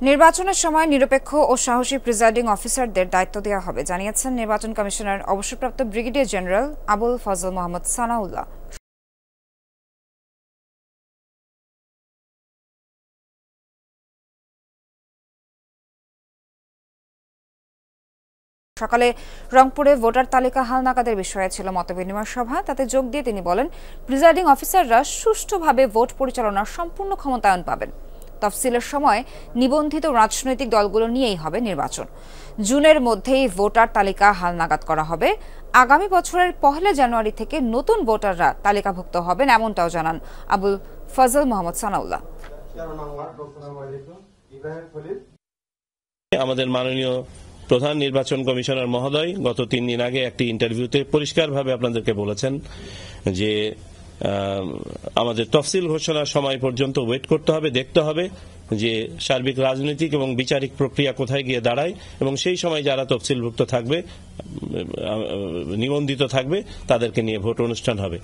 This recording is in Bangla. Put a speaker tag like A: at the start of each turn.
A: নির্বাচনের সময় নিরপেক্ষ ও সাহসী প্রিজাইডিং অফিসারদের দায়িত্ব দেওয়া হবে জানিয়েছেন নির্বাচন কমিশনার অবসরপ্রাপ্ত ব্রিগেডিয়ার জেনারেল আবুল ফজল মোহাম্মদ সানাউল্লাহ। সকালে রংপুরে ভোটার তালিকা হালনাগাদের বিষয়ে ছিল মতবিনিময় সভা। তাতে যোগ দিয়ে তিনি বলেন, প্রিজাইডিং অফিসাররা সুষ্ঠুভাবে ভোট পরিচালনার সম্পূর্ণ ক্ষমতায়ন পাবেন। তফসিলের সময় নিবন্ধিত রাজনৈতিক দলগুলো নিয়েই হবে নির্বাচন। জুনের মধ্যেই ভোটার তালিকা হালনাগাদ করা হবে। আগামী বছরের 1 জানুয়ারি থেকে নতুন ভোটাররা তালিকাভুক্ত হবেন, এমনটাও জানান আবুল ফজল মোহাম্মদ সানাউল্লাহ।
B: আমাদের মাননীয় প্রধান নির্বাচন কমিশনার মহোদয় গত 3 দিন আগে একটি ইন্টারভিউতে পরিষ্কারভাবে আপনাদেরকে বলেছেন যে আমাদের তফসিল ঘোষণার সময় পর্যন্ত ওয়েট করতে হবে, দেখতে হবে যে সার্বিক রাজনৈতিক এবং বিচারিক প্রক্রিয়া কোথায় গিয়ে দাঁড়ায়, এবং সেই সময় যারা তফসিলভুক্ত থাকবে, নিবন্ধিত থাকবে, তাদেরকে নিয়ে ভোট অনুষ্ঠান হবে।